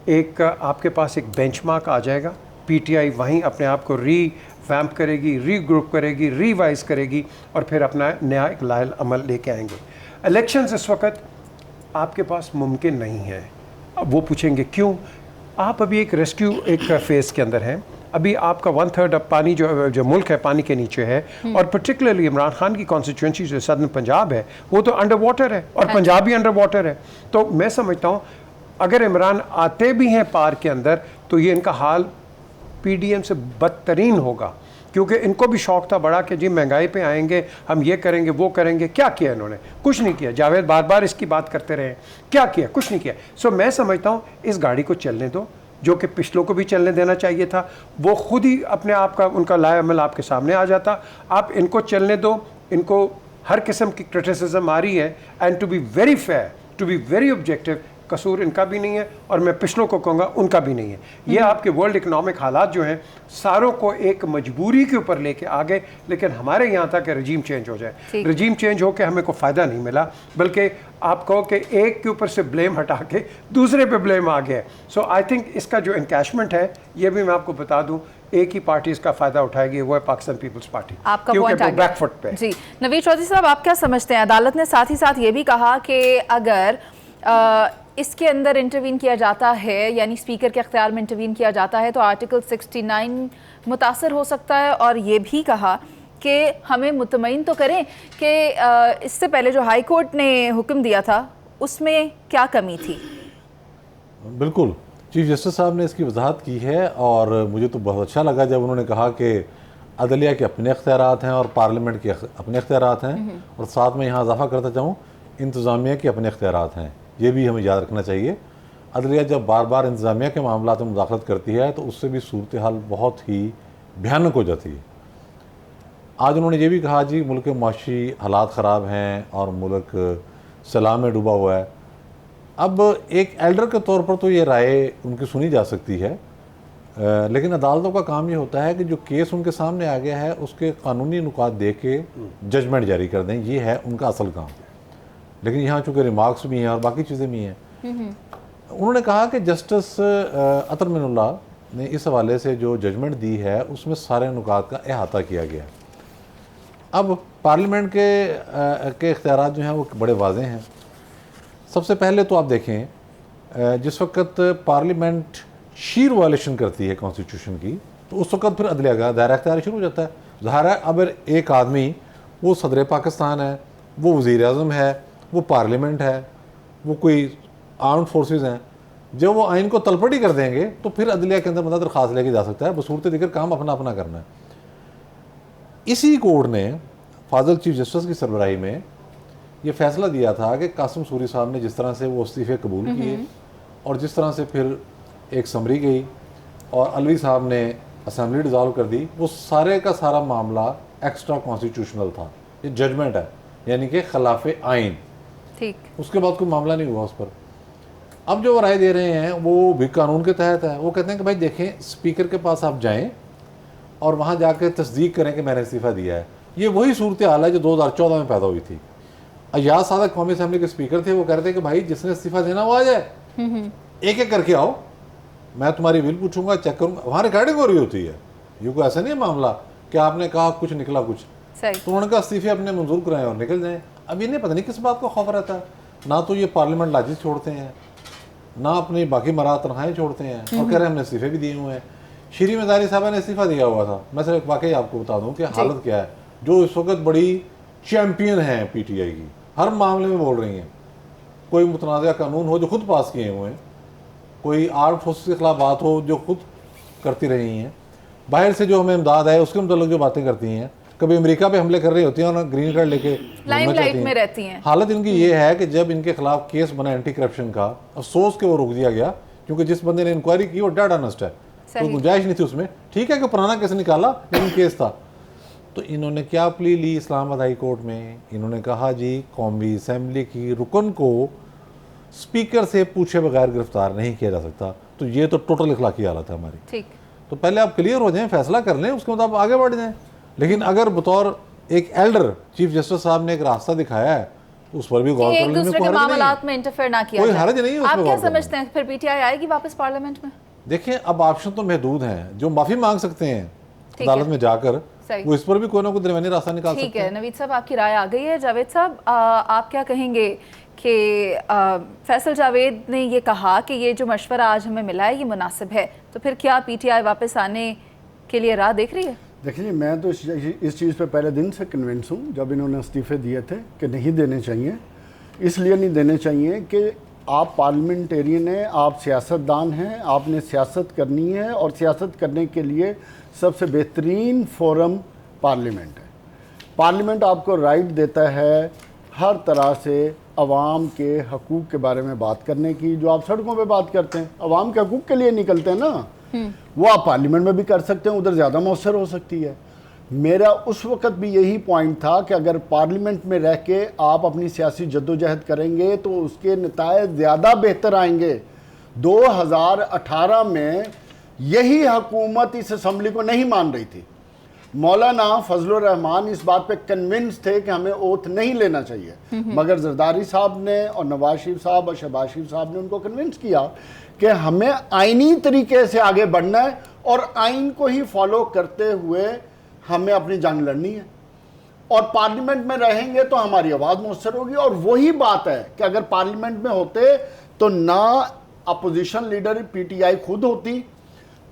Speaker 2: एक आपके पास एक बेंचमार्क आ जाएगा, पीटीआई वहीं अपने आप को रीवैम्प करेगी, रीग्रुप करेगी, रिवाइज करेगी, और फिर अपना नया एक लायल अमल लेके आएंगे। इलेक्शंस इस वक्त आपके पास मुमकिन नहीं है। अब वो पूछेंगे क्यों? आप अभी एक रेस्क्यू एक फेज़ के अंदर हैं। अभी आपका 1/3 अब पानी जो मुल्क है पानी के नीचे है, और पर्टिकुलरली इमरान खान की कॉन्स्टिट्यूंसी जो सदर्न पंजाब है वो तो अंडर वाटर है, और पंजाब भी अंडर वाटर है। तो मैं समझता हूँ अगर इमरान आते भी हैं पार के अंदर, तो ये इनका हाल पीडीएम से बदतरीन होगा, क्योंकि इनको भी शौक था बड़ा कि जी महंगाई पे आएंगे, हम ये करेंगे वो करेंगे। क्या किया इन्होंने? कुछ नहीं किया। जावेद बार बार इसकी बात करते रहे, क्या किया? कुछ नहीं किया। सो मैं समझता हूँ इस गाड़ी को चलने दो, जो कि पिछलों को भी चलने देना चाहिए था। वो खुद ही अपने आप का उनका लाएअमल आपके सामने आ जाता। आप इनको चलने दो। इनको हर किस्म की क्रिटिसिज्म आ रही है, and to be very fair, to be very objective, कसूर इनका भी नहीं है, और मैं पिछलों को कहूँगा उनका भी नहीं है। ये आपके वर्ल्ड इकोनॉमिक हालात जो हैं, सारों को एक मजबूरी के ऊपर लेके आ गए। लेकिन हमारे यहाँ था कि रजीम चेंज हो जाए। रजीम चेंज हो के हमें कोई फ़ायदा नहीं मिला, बल्कि आप कहो कि एक के ऊपर से ब्लेम हटा के दूसरे पे ब्लेम आ गया। सो आई थिंक इसका जो इनकैशमेंट है, ये भी मैं आपको बता दूँ, एक ही पार्टी इसका फ़ायदा उठाएगी, वो है पाकिस्तान पीपल्स पार्टी।
Speaker 1: आपका पॉइंट आ गया।
Speaker 2: बैकफुट पे।
Speaker 1: जी नवीद चौधरी साहब, आप क्या समझते हैं? अदालत ने साथ ही साथ ये भी कहा कि अगर इसके अंदर इंटरवीन किया जाता है, यानी स्पीकर के अख्तियार में इंटरवीन किया जाता है, तो आर्टिकल 69 मुतासर हो सकता है। और ये भी कहा कि हमें मुतमईन तो करें कि इससे पहले जो हाई कोर्ट ने हुक्म दिया था उसमें क्या कमी थी।
Speaker 3: बिल्कुल, चीफ जस्टिस साहब ने इसकी वजाहत की है, और मुझे तो बहुत अच्छा लगा जब उन्होंने कहा कि अदलिया के अपने अख्तियारात हैं और पार्लियामेंट के अपने अख्तियारात हैं, और साथ में यहाँ इजाफा करता चाहूँ, इंतज़ामिया के अपने अख्तियारात हैं। ये भी हमें याद रखना चाहिए। अदलिया जब बार बार इंतज़ामिया के मामलों में मुदाखलत करती है तो उससे भी सूरत हाल बहुत ही भयानक हो जाती है। आज उन्होंने ये भी कहा जी मुल्क के माशी हालात ख़राब हैं और मुल्क सलाह में डूबा हुआ है। अब एक एल्डर के तौर पर तो ये राय उनकी सुनी जा सकती है, लेकिन अदालतों का काम ये होता है कि जो केस उनके सामने आ गया है उसके कानूनी नुकात दे के जजमेंट जारी कर दें। ये है उनका असल काम। लेकिन यहाँ चूँकि रिमार्क्स भी हैं और बाकी चीज़ें भी हैं, उन्होंने कहा कि जस्टिस अतर मिनुल्लाह ने इस हवाले से जो जजमेंट दी है उसमें सारे नुकात का अहाता किया गया। अब पार्लियामेंट के इख्तियारात जो हैं वो बड़े वाज़ेह हैं। सबसे पहले तो आप देखें, जिस वक्त पार्लियामेंट शीर वायलेशन करती है कॉन्स्टिट्यूशन की, तो उस वक्त फिर अदलिया का दायरा इख्तियार शुरू हो जाता है। ज़ाहिर है अब एक आदमी, वो सदर पाकिस्तान है, वो वज़ीर आज़म है, वो पार्लियामेंट है, वो कोई आर्म्ड फोर्सेस हैं, जब वो आइन को तलपटी कर देंगे तो फिर अदलिया के अंदर बंदा दरख्वास्त लेके जा सकता है, बसूरत दिक्र काम अपना अपना करना है। इसी कोर्ट ने फाजल चीफ जस्टिस की सरबराही में ये फैसला दिया था कि कासिम सूरी साहब ने जिस तरह से वो इस्तीफे कबूल किए और जिस तरह से फिर एक समरी गई और अलवी साहब ने असेंबली डिज़ोल्व कर दी, वो सारे का सारा मामला एक्स्ट्रा कॉन्स्टिट्यूशनल था। ये जजमेंट है, यानी कि खिलाफ आइन।
Speaker 1: ठीक,
Speaker 3: उसके बाद कोई मामला नहीं हुआ उस पर। अब जो वो राय दे रहे हैं वो भी कानून के तहत है। वो कहते हैं कि भाई देखें, स्पीकर के पास आप जाएं और वहाँ जाकर तस्दीक करें कि मैंने इस्तीफ़ा दिया है। ये वही सूरत हाल है जो 2014 में पैदा हुई थी। अयाज सादक कौमी असम्बली के स्पीकर थे, वो कह रहे थे कि भाई जिसने इस्तीफ़ा देना वो आ जाए, एक एक करके आओ, मैं तुम्हारी विल पूछूंगा, चेक करूंगा। वहाँ रिकॉर्डिंग हो रही होती है, ये कोई ऐसा नहीं है मामला कि आपने कहा कुछ निकला कुछ।
Speaker 1: सही।
Speaker 3: तो उन्होंने कहा इस्तीफे अपने मंजूर कराएं और निकल जाएं। अब इन्हें पता नहीं किस बात का खौफ रहता है, ना तो ये पार्लियामेंट लाजिज छोड़ते हैं, ना अपनी बाकी मराहत तनख्वाहें छोड़ते हैं, और कह रहे हैं हमने इस्तीफे भी दिए हुए हैं। श्री मज़ारी साहबा ने इस्तीफा दिया हुआ था। मैं सिर्फ वाकई आपको बता दूं कि हालत क्या है। जो इस वक्त बड़ी चैम्पियन है पीटीआई की, हर मामले में बोल रही हैं। कोई मुतनाज़ा कानून हो जो खुद पास किए हुए हैं, कोई आर्म फोर्सेस के खिलाफ बात हो जो खुद करती रही हैं, बाहर से जो हमें इमदाद है उसके मतलब जो बातें करती हैं, कभी अमेरिका पे हमले कर रही होती हैं और ग्रीन कार्ड लेके
Speaker 1: लाइमलाइट में रहती हैं।
Speaker 3: हालत इनकी ये है कि जब इनके खिलाफ केस बना एंटी करप्शन का, अफसोस के वो रोक दिया गया क्योंकि जिस बंदे ने इंक्वायरी की वो डेड ऑनेस्ट है, कोई गुंजाइश नहीं थी उसमें। ठीक है कि पुराना केस निकाला लेकिन केस था। तो इन्होंने क्या प्ली ली इस्लामाबाद हाई कोर्ट में, इन्होंने कहा जी कौमी असम्बली की रुकन को स्पीकर से पूछे बगैर गिरफ्तार नहीं किया जा सकता। तो ये तो टोटल इखलाकी हालत है हमारी।
Speaker 1: ठीक,
Speaker 3: तो पहले आप क्लियर हो जाएं, फैसला कर लें, उसके बाद आप आगे बढ़ जाएं। लेकिन अगर बतौर एक एल्डर चीफ जस्टिस साहब ने एक रास्ता दिखाया है, उस पर भी गौर
Speaker 1: एक
Speaker 3: करने में
Speaker 1: दूसरे के मामलात में इंटरफेयर ना किया
Speaker 3: कोई
Speaker 1: जाए।
Speaker 3: हर्ज नहीं है उसमें
Speaker 1: आप क्या
Speaker 3: गौर करने
Speaker 1: समझते हैं, फिर पीटीआई आएगी वापस पार्लियामेंट में?
Speaker 3: देखिए, अब ऑप्शन तो महदूद हैं। जो माफी मांग सकते हैं अदालत में जाकर,
Speaker 1: सही।
Speaker 3: वो इस पर भी कोई ना कोई दरमियानी रास्ता निकाल
Speaker 1: ठीक
Speaker 3: सकते
Speaker 1: है।
Speaker 3: हैं।
Speaker 1: नवीद साहब, आपकी राय आ गई है। जावेद साहब, आप क्या कहेंगे कि फैसल जावेद ने ये कहा कि ये जो मशवरा आज हमें मिला है ये मुनासिब है, तो फिर क्या पीटीआई वापस आने के लिए राह देख रही है?
Speaker 4: देखिए, मैं तो इस चीज़ पे पहले दिन से कन्विंस हूँ, जब इन्होंने इस्तीफे दिए थे, कि नहीं देने चाहिए। इसलिए नहीं देने चाहिए कि आप पार्लियामेंटेरियन हैं, आप सियासतदान हैं, आपने सियासत करनी है और सियासत करने के लिए सबसे बेहतरीन फोरम पार्लियामेंट है। पार्लियामेंट आपको राइट देता है हर तरह से अवाम के हकूक़ के बारे में बात करने की। जो आप सड़कों पे बात करते हैं, अवाम के हकूक़ के लिए निकलते हैं ना, वो आप पार्लियामेंट में भी कर सकते हैं, उधर ज़्यादा मौसर हो सकती है। मेरा उस वक़्त भी यही पॉइंट था कि अगर पार्लियामेंट में रह के आप अपनी सियासी जद्दोजहद करेंगे तो उसके नतायज ज़्यादा बेहतर आएंगे। 2018 में यही हुकूमत इस असम्बली को नहीं मान रही थी। मौलाना फजलुर रहमान इस बात पे कन्विंस थे कि हमें ओथ नहीं लेना चाहिए, मगर जरदारी साहब ने और नवाज शरीफ साहब और शहबाज शरीफ साहब ने उनको कन्विंस किया कि हमें आइनी तरीके से आगे बढ़ना है और आइन को ही फॉलो करते हुए हमें अपनी जंग लड़नी है, और पार्लियामेंट में रहेंगे तो हमारी आवाज़ मुअस्सर होगी। और वही बात है कि अगर पार्लियामेंट में होते तो ना अपोजिशन लीडर पीटीआई खुद होती,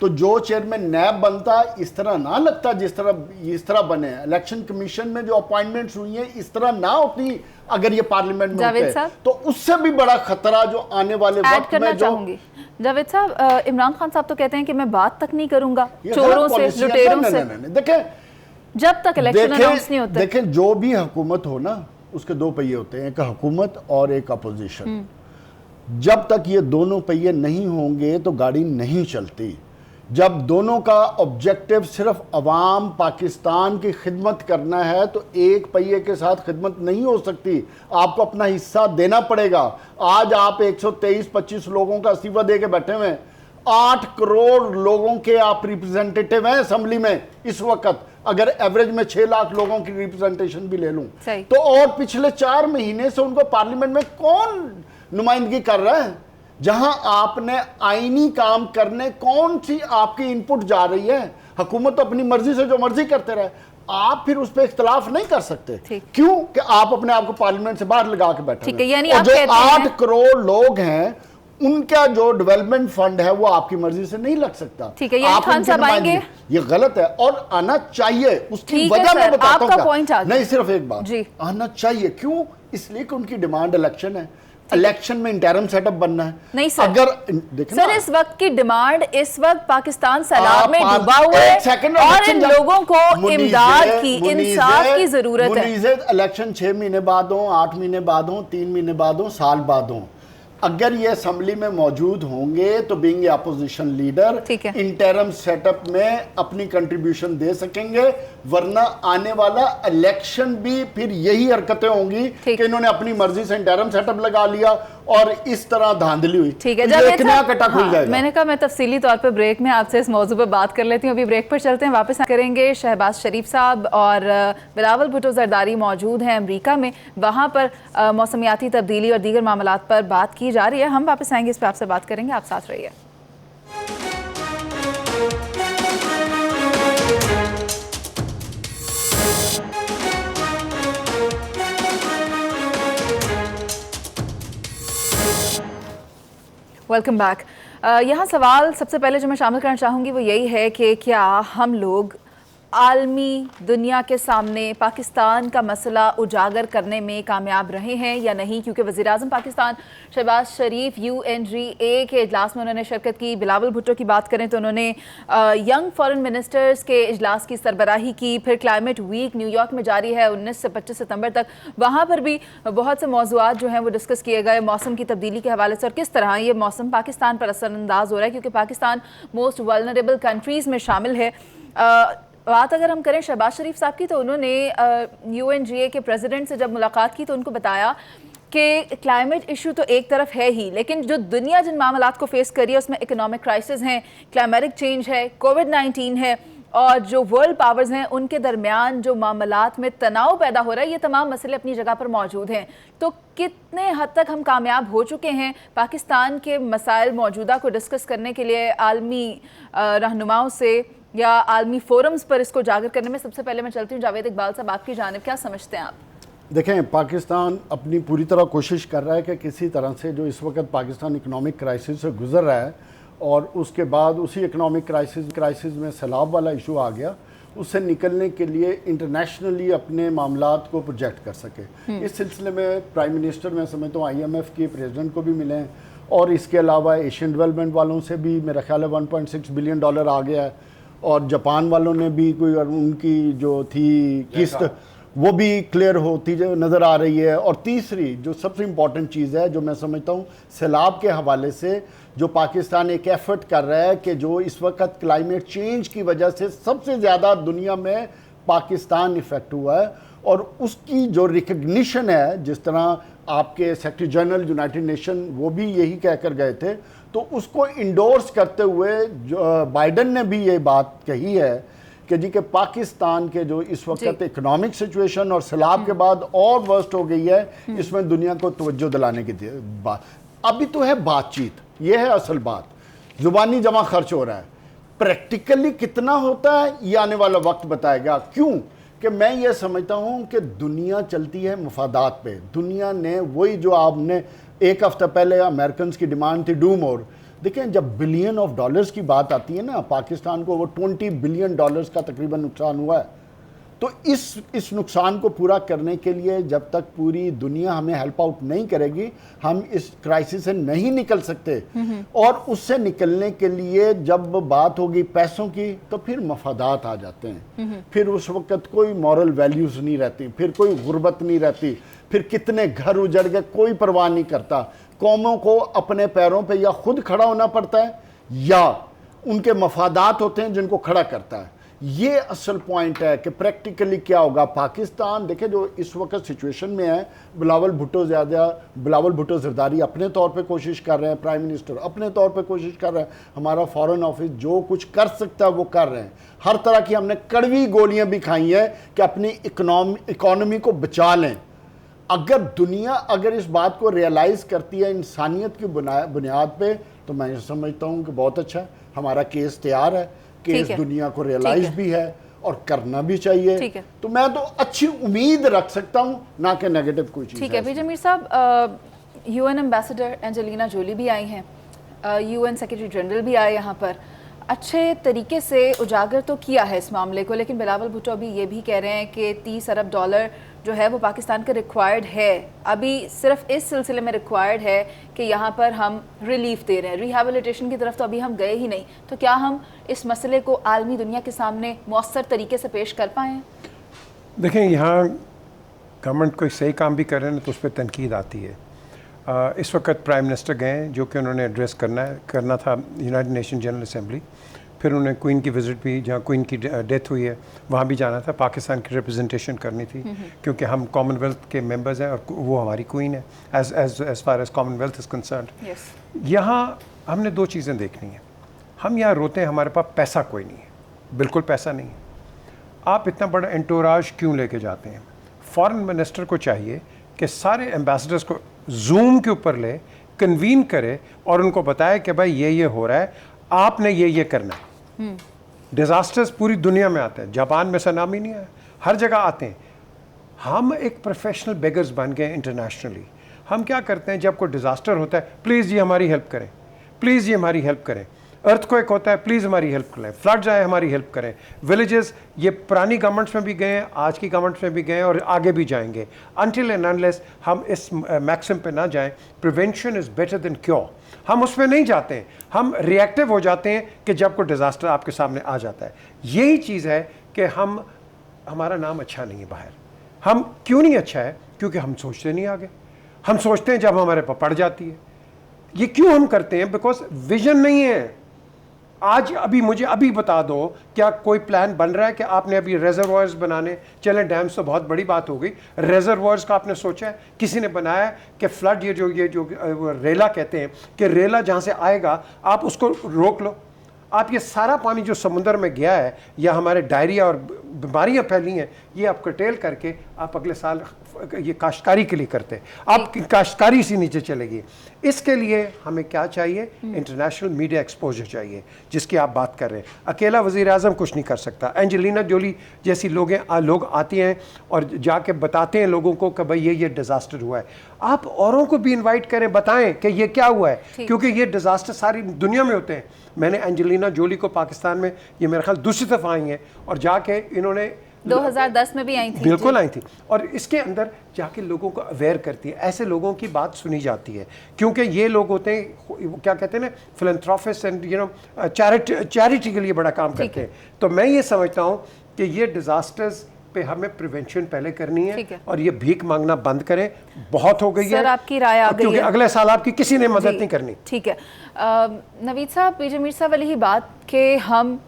Speaker 4: तो जो चेयरमैन नैब बनता इस तरह ना लगता जिस तरह बने। इलेक्शन कमीशन में जो अपॉइंटमेंट्स हुई हैं इस तरह ना होती अगर ये पार्लियामेंट में होते, तो उससे भी बड़ा खतरा जो आने वाले वक्त में जो।
Speaker 1: जावेद साहब, इमरान खान साहब तो कहते हैं कि मैं बात तक नहीं करूंगा चोरों से, लुटेरों से।
Speaker 4: देखें,
Speaker 1: जब तक इलेक्शन अनाउंस नहीं होता।
Speaker 4: देखें, जो भी हुकूमत हो ना, उसके दो पहिए होते हैं, एक हुकूमत और एक अपोजिशन। जब तक ये दोनों पहिए नहीं होंगे तो गाड़ी नहीं चलती। जब दोनों का ऑब्जेक्टिव सिर्फ अवाम पाकिस्तान की खिदमत करना है तो एक पहिए के साथ खिदमत नहीं हो सकती, आपको अपना हिस्सा देना पड़ेगा। आज आप 123-25 लोगों का इस्तीफा दे के बैठे हुए हैं, 8 करोड़ लोगों के आप रिप्रेजेंटेटिव हैं असम्बली में इस वक्त। अगर एवरेज में 6 लाख लोगों की रिप्रेजेंटेशन भी ले लूं तो, और पिछले 4 महीने से उनको पार्लियामेंट में कौन नुमाइंदगी कर रहा है? जहां आपने आईनी काम करने कौन सी आपकी इनपुट जा रही है? हुकूमत तो अपनी मर्जी से जो मर्जी करते रहे, आप फिर उस पर इख्तलाफ नहीं कर सकते। क्यों? कि आप अपने आप को पार्लियामेंट से बाहर लगा के बैठे हैं।
Speaker 1: यानी
Speaker 4: और जो 8 करोड़ लोग हैं उनका जो डेवलपमेंट फंड है वो आपकी मर्जी से नहीं लग सकता।
Speaker 1: ठीक है, ये खान साहब आएंगे,
Speaker 4: ये गलत है और आना चाहिए। उसकी वजह मैं बताता हूं, नहीं सिर्फ एक बात, आना चाहिए। क्यों? इसलिए कि उनकी डिमांड इलेक्शन है। इलेक्शन में इंटरम सेटअप बनना है।
Speaker 1: नहीं सर,
Speaker 4: अगर देखना
Speaker 1: सर इस वक्त की डिमांड, इस वक्त पाकिस्तान सैलाब में
Speaker 4: आप
Speaker 1: डूबा हुआ है और इन लोगों को
Speaker 4: मुनीज़े-
Speaker 1: इमदाद की, इंसाफ की जरूरत है।
Speaker 4: मुनीज़े इलेक्शन 6 महीने बाद हो, 8 महीने बाद हो, 3 महीने बाद हो, साल बाद हो, अगर ये असेंबली में मौजूद होंगे तो बीइंग अपोजिशन लीडर
Speaker 1: ठीक है।
Speaker 4: इंटरम सेटअप में अपनी कंट्रीब्यूशन दे सकेंगे, वरना आने वाला इलेक्शन भी फिर यही हरकतें होंगी कि इन्होंने अपनी मर्जी से इंटरम सेटअप लगा लिया और इस तरह धांधली हुई।
Speaker 1: ठीक है,
Speaker 4: तो
Speaker 1: जब
Speaker 4: ये एक नया कटा खुल
Speaker 1: हाँ,
Speaker 4: जाएगा।
Speaker 1: मैंने कहा मैं तफसीली तौर पे ब्रेक में आपसे इस मौजू पर बात कर लेती हूँ। अभी ब्रेक पर चलते हैं, वापस करेंगे। शहबाज शरीफ साहब और बिलावल भुट्टो जरदारी मौजूद हैं अमेरिका में, वहाँ पर मौसमियाती तब्दीली और दीगर मामलात पर बात की जा रही है। हम वापस आएंगे, इस पर आपसे बात करेंगे, आप साथ रहिए। Welcome back. यहाँ सवाल सबसे पहले जो मैं शामिल करना चाहूँगी वो यही है कि क्या हम लोग आलमी दुनिया के सामने पाकिस्तान का मसला उजागर करने में कामयाब रहे हैं या नहीं, क्योंकि वज़ीर-ए-आज़म पाकिस्तान शहबाज शरीफ UNGA के इजलास में उन्होंने शिरकत की। बिलावल भुट्टो की बात करें तो उन्होंने यंग फॉरेन मिनिस्टर्स के इजलास की सरबराही की। फिर क्लाइमेट वीक न्यूयॉर्क में जारी है 19 से 25 सितंबर तक, वहाँ पर भी बहुत से मौज़ूआत जो हैं वो डिस्कस किए गए मौसम की तब्दीली के हवाले से और किस तरह ये मौसम पाकिस्तान पर असरअंदाज हो रहा है, क्योंकि पाकिस्तान मोस्ट वल्नरेबल कंट्रीज़ में शामिल है। बात अगर हम करें शहबाज शरीफ साहब की, तो उन्होंने UNGA के प्रेसिडेंट से जब मुलाकात की तो उनको बताया कि क्लाइमेट इशू तो एक तरफ है ही, लेकिन जो दुनिया जिन मामलात को फेस कर रही है उसमें इकोनॉमिक क्राइसिस हैं, क्लाइमेटिक चेंज है, कोविड-19 है और जो वर्ल्ड पावर्स हैं उनके दरमियान जो मामलात में तनाव पैदा हो रहा है, ये तमाम मसले अपनी जगह पर मौजूद हैं। तो कितने हद तक हम कामयाब हो चुके हैं पाकिस्तान के मसाइल मौजूदा को डिस्कस करने के लिए आलमी रहनुमाओं से या आलमी फोरम्स पर इसको उजागर करने में? सबसे पहले मैं चलती हूँ जावेद इकबाल साहब, आपकी जानिब, क्या समझते हैं आप?
Speaker 4: देखें, पाकिस्तान अपनी पूरी तरह कोशिश कर रहा है कि किसी तरह से जो इस वक्त पाकिस्तान इकोनॉमिक क्राइसिस से गुजर रहा है और उसके बाद उसी इकोनॉमिक क्राइसिस में सैलाब वाला इशू आ गया, उससे निकलने के लिए इंटरनेशनली अपने मामलात को प्रोजेक्ट कर सके। इस सिलसिले में प्राइम मिनिस्टर, मैं समझता हूँ, IMF के प्रेसिडेंट को भी मिले हैं और इसके अलावा एशियन डेवलपमेंट वालों से भी मेरा ख्याल है $1.6 बिलियन आ गया है और जापान वालों ने भी कोई उनकी जो थी किस्त वो भी क्लियर होती नज़र आ रही है। और तीसरी जो सबसे इम्पॉर्टेंट चीज़ है जो मैं समझता हूँ सैलाब के हवाले से जो पाकिस्तान एक एफर्ट कर रहा है कि जो इस वक्त क्लाइमेट चेंज की वजह से सबसे ज़्यादा दुनिया में पाकिस्तान इफ़ेक्ट हुआ है और उसकी जो रिकग्निशन है, जिस तरह आपके सेक्रेटरी जनरल यूनाइटेड नेशन वो भी यही कहकर गए थे, तो उसको इंडोर्स करते हुए जो बाइडन ने भी ये बात कही है कि जी कि पाकिस्तान के जो इस वक्त इकोनॉमिक सिचुएशन और सैलाब के बाद और वर्स्ट हो गई है, इसमें दुनिया को तवज्जो दिलाने की बात। अभी तो है बातचीत, ये है असल बात। जुबानी जमा खर्च हो रहा है, प्रैक्टिकली कितना होता है ये आने वाला वक्त बताएगा। क्यों कि मैं ये समझता हूँ कि दुनिया चलती है मफादात पे। दुनिया ने वही जो आपने एक हफ्ता पहले अमेरिकन की डिमांड थी डू मोर, देखें जब बिलियन ऑफ डॉलर्स की बात आती है ना, पाकिस्तान को वो $20 बिलियन का तकरीबन नुकसान हुआ है। तो इस नुकसान को पूरा करने के लिए जब तक पूरी दुनिया हमें हेल्प आउट नहीं करेगी, हम इस क्राइसिस से नहीं निकल सकते। और उससे निकलने के लिए जब बात होगी पैसों की तो फिर मफादात आ जाते हैं, फिर उस वक्त कोई मॉरल वैल्यूज़ नहीं रहती, फिर कोई गुर्बत नहीं रहती, फिर कितने घर उजड़ गए कोई परवाह नहीं करता। कौमों को अपने पैरों पे या खुद खड़ा होना पड़ता है या उनके मफादात होते हैं जिनको खड़ा करता है। ये असल पॉइंट है कि प्रैक्टिकली क्या होगा। पाकिस्तान देखे जो इस वक्त सिचुएशन में है, बिलावल भुट्टो जरदारी अपने तौर पे कोशिश कर रहे हैं, प्राइम मिनिस्टर अपने तौर पे कोशिश कर रहे हैं, हमारा फॉरेन ऑफिस जो कुछ कर सकता है वो कर रहे हैं। हर तरह की हमने कड़वी गोलियां भी खाई हैं कि अपनी इकोनॉमी को बचा लें। अगर दुनिया अगर इस बात को रियलाइज़ करती है इंसानियत की बुनियाद पे, तो मैं समझता हूँ कि बहुत अच्छा, हमारा केस तैयार है, केस दुनिया को रियलाइज भी है और करना भी चाहिए। तो मैं तो अच्छी उम्मीद रख सकता हूँ, ना कि नेगेटिव कोई चीज़।
Speaker 1: ठीक है पी जमीर साहब, UN एम्बेसडर एंजेलिना जोली भी आई हैं, UN सेक्रेटरी जनरल भी आए यहाँ पर। अच्छे तरीके से उजागर तो किया है इस मामले को, लेकिन बिलावल भुट्टो अभी ये भी कह रहे हैं कि 30 अरब डॉलर जो है वो पाकिस्तान का रिक्वायर्ड है, अभी सिर्फ इस सिलसिले में रिक्वायर्ड है कि यहाँ पर हम रिलीफ दे रहे हैं, रिहैबिलिटेशन की तरफ तो अभी हम गए ही नहीं। तो क्या हम इस मसले को आलमी दुनिया के सामने मौसर तरीके से पेश कर पाएँ?
Speaker 2: देखें, यहाँ गवर्नमेंट कोई सही काम भी कर रहे हैं तो उस पर तनकीद आती है। इस वक्त प्राइम मिनिस्टर गए जो कि उन्होंने एड्रेस करना था यूनाइटेड नेशन जनरल असेंबली, फिर उन्हें क्वीन की विज़िट भी, जहाँ क्वीन की डेथ हुई है वहाँ भी जाना था, पाकिस्तान की रिप्रेजेंटेशन करनी थी क्योंकि हम कॉमनवेल्थ के मेंबर्स हैं और वो हमारी क्वीन है as far as commonwealth is concerned. यहाँ हमने दो चीज़ें देखनी है। हम यहाँ रोते हैं हमारे पास पैसा कोई नहीं है, बिल्कुल पैसा नहीं है। आप इतना बड़ा एंटोराज क्यों लेके जाते हैं? फॉरेन मिनिस्टर को चाहिए कि सारे एम्बेसडर्स को जूम के ऊपर ले, कन्वीन करे और उनको बताए कि भाई ये हो रहा है, आपने ये करना है। डिज़ास्टर्स पूरी दुनिया में आते हैं, जापान में सुनामी नहीं आया, हर जगह आते हैं। हम एक प्रोफेशनल बेगर्स बन गए इंटरनेशनली। हम क्या करते हैं जब कोई डिज़ास्टर होता है, प्लीज़ जी हमारी हेल्प करें, प्लीज़ जी हमारी हेल्प करें। अर्थक्वेक होता है, प्लीज़ हमारी हेल्प करें। फ्लड्स आए, हमारी हेल्प करें। विलेजेस, ये पुरानी गवर्नमेंट्स में भी गए हैं, आज की गवर्नमेंट्स में भी गए हैं और आगे भी जाएंगे। अनटिल एंड अनलेस हम इस मैक्सिम पे ना जाएं, prevention is better than cure, हम उसमें नहीं जाते हैं। हम रिएक्टिव हो जाते हैं कि जब कोई डिज़ास्टर आपके सामने आ जाता है। यही चीज़ है कि हमारा नाम अच्छा नहीं है बाहर। हम क्यों नहीं अच्छा है? क्योंकि हम सोचते नहीं आगे, हम सोचते हैं जब हमारे पर पड़ जाती है। ये क्यों हम करते हैं? बिकॉज विजन नहीं है। आज अभी मुझे अभी बता दो, क्या कोई प्लान बन रहा है कि आपने अभी रेजर्वॉयर्स बनाने? चलें, डैम्स तो बहुत बड़ी बात हो गई, रेजर्वॉयर्स का आपने सोचा है? किसी ने बनाया कि फ्लड, ये जो रेला कहते हैं कि रेला जहाँ से आएगा आप उसको रोक लो। आप ये सारा पानी जो समुद्र में गया है या हमारे डायरिया और बीमारियां फैली हैं, ये आप कटेल करके आप अगले साल ये काश्तकारी के लिए करते हैं, आपकी काश्तकारी इसी नीचे चलेगी। इसके लिए हमें क्या चाहिए? इंटरनेशनल मीडिया एक्सपोजर चाहिए, जिसकी आप बात कर रहे हैं। अकेला वज़ीर आज़म कुछ नहीं कर सकता। एंजेलिना जोली जैसी लोग आती हैं और जाके बताते हैं लोगों को कि भाई ये डिज़ास्टर हुआ है। आप औरों को भी इन्वाइट करें, बताएं कि ये क्या हुआ है, क्योंकि ये डिज़ास्टर सारी दुनिया में होते हैं। मैंने एंजेलिना जोली को पाकिस्तान में, ये मेरा ख्याल दूसरी दफ़ा आई हैं और जाके इन्होंने
Speaker 1: 2010 में भी आई थी,
Speaker 2: बिल्कुल आई थी, और इसके अंदर जाके लोगों को अवेयर करती है। ऐसे लोगों की बात सुनी जाती है क्योंकि ये लोग होते हैं, क्या कहते हैं ना, फिलैंथ्रोपिस्ट एंड चैरिटी के लिए बड़ा काम करते हैं। तो मैं ये समझता हूँ कि ये डिज़ास्टर्स पे हमें प्रिवेंशन पहले करनी है और ये भीख मांगना बंद करें। बहुत हो गई है।
Speaker 1: सर, आपकी राय आ गई
Speaker 2: क्योंकि
Speaker 1: है।
Speaker 2: अगले साल आपकी किसी ने मदद नहीं करनी।
Speaker 1: ठीक है नवीद साहब, पीजे मीर साहब वाली ही बात कि हम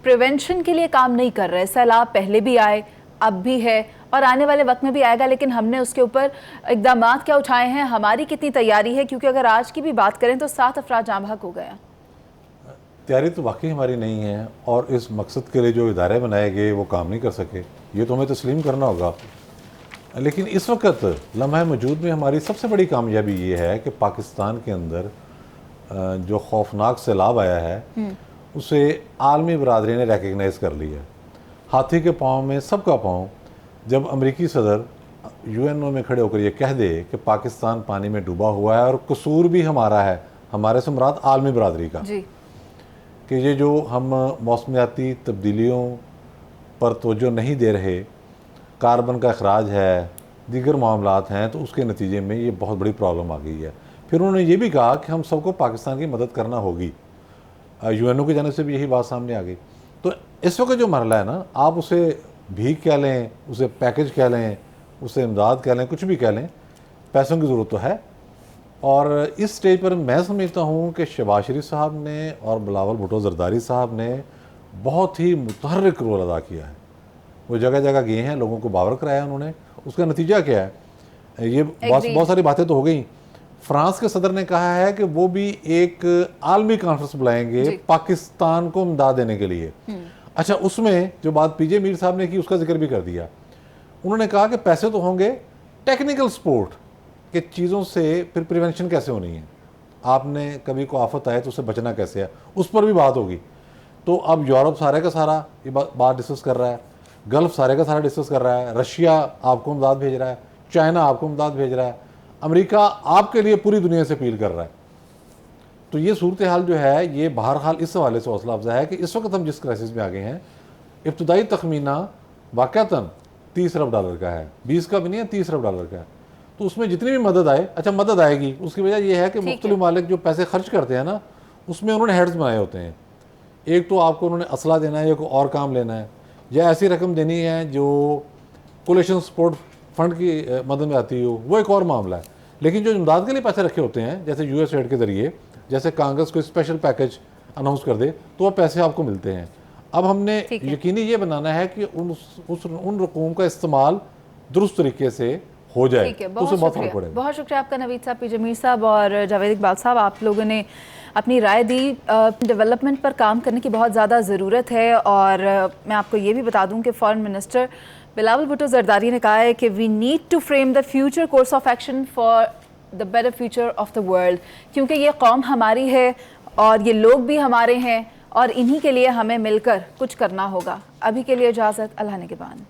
Speaker 1: प्रिवेंशन के लिए काम नहीं कर रहे। सैलाब पहले भी आए, अब भी है और आने वाले वक्त में भी आएगा, लेकिन हमने उसके ऊपर इक़दाम क्या उठाए हैं? हमारी कितनी तैयारी है? क्योंकि अगर आज की भी बात करें तो 7 अफराद जाँ बहक हो गया।
Speaker 3: तैयारी तो वाकई हमारी नहीं है और इस मकसद के लिए जो इदारे बनाए गए वो काम नहीं कर सके, ये तो हमें तस्लीम करना होगा। लेकिन इस वक्त लम्हा मौजूद में हमारी सबसे बड़ी कामयाबी ये है कि पाकिस्तान के अंदर जो खौफनाक सैलाब आया है उसे आलमी बरादरी ने रिकगनाइज़ कर लिया। हाथी के पाँव में सबका पाँव। जब अमेरिकी सदर यूएनओ में खड़े होकर ये कह दे कि पाकिस्तान पानी में डूबा हुआ है और कसूर भी हमारा है, हमारे से मुराद आलमी बरादरी का
Speaker 1: जी,
Speaker 3: कि ये जो हम मौसमियाती तब्दीलियों पर तवज्जो नहीं दे रहे, कार्बन का अखराज है, दीगर मामलात हैं, तो उसके नतीजे में ये बहुत बड़ी प्रॉब्लम आ गई है। फिर उन्होंने ये भी कहा कि हम सबको पाकिस्तान की मदद करना होगी। यूएनओ की जानिब से भी यही बात सामने आ गई। तो इस वक्त जो मरला है ना, आप उसे भीख कह लें, उसे पैकेज कह लें, उसे इमदाद कह लें, कुछ भी कह लें, पैसों की ज़रूरत तो है। और इस स्टेज पर मैं समझता हूँ कि शहबाज शरीफ साहब ने और बिलावल भुट्टो जरदारी साहब ने बहुत ही मुतहर्रिक रोल अदा किया है। वो जगह जगह गए हैं, लोगों को बावर कराया उन्होंने। उसका नतीजा क्या है? ये बहुत सारी बातें तो हो गई। फ्रांस के सदर ने कहा है कि वो भी एक आलमी कॉन्फ्रेंस बुलाएंगे पाकिस्तान को इमदाद देने के लिए। अच्छा, उसमें जो बात पीजे मीर साहब ने की उसका जिक्र भी कर दिया। उन्होंने कहा कि पैसे तो होंगे, टेक्निकल सपोर्ट के चीज़ों से फिर प्रिवेंशन कैसे होनी है, आपने कभी को आफत आए तो उससे बचना कैसे है, उस पर भी बात होगी। तो अब यूरोप सारे का सारा ये बात डिस्कस कर रहा है, गल्फ सारे का सारा डिस्कस कर रहा है, रशिया आपको इमदाद भेज रहा है, चाइना आपको इमदाद भेज रहा है, अमेरिका आपके लिए पूरी दुनिया से अपील कर रहा है। तो ये सूरत हाल जो है ये बहरहाल इस हवाले से हौसला अफजा है कि इस वक्त हम जिस क्राइसिस में आ गए हैं, इब्तदाई तखमीना वाक़तन $30 अरब का है, 20 का भी नहीं है, $30 अरब का है। तो उसमें जितनी भी मदद आए, अच्छा मदद आएगी, उसकी वजह यह है कि मुख्तलिफ मालिक जो पैसे खर्च करते हैं ना, उसमें उन्होंने हेड्स बनाए होते हैं। एक तो आपको उन्होंने असला देना है या कोई और काम लेना है, या ऐसी रकम देनी है जो कोलेशन सपोर्ट फंड की मदद में आती हो, वो एक और मामला है। लेकिन जो इमदाद के लिए पैसे रखे होते हैं, जैसे USAID के ज़रिए, जैसे कांग्रेस कोई स्पेशल पैकेज अनाउंस कर दे तो वो पैसे आपको मिलते हैं। अब हमने यकीनी ये बनाना है कि उन रकूम का इस्तेमाल दुरुस्त तरीके से हो जाए, तो उससे बहुत फर्क पड़ेगा।
Speaker 1: बहुत शुक्रिया आपका नवीद साहब, पी जमीर साहब और जावेद इकबाल साहब, आप लोगों ने अपनी राय दी। डेवलपमेंट पर काम करने की बहुत ज़्यादा ज़रूरत है, और मैं आपको ये भी बता दूं कि फॉरेन मिनिस्टर बिलावल भुट्टो जरदारी ने कहा है कि we need to frame the future course of action for the better future of the world, क्योंकि ये कौम हमारी है और ये लोग भी हमारे हैं, और इन्हीं के लिए हमें मिलकर कुछ करना होगा। अभी के लिए इजाज़त, अल्लाह ने के बाद।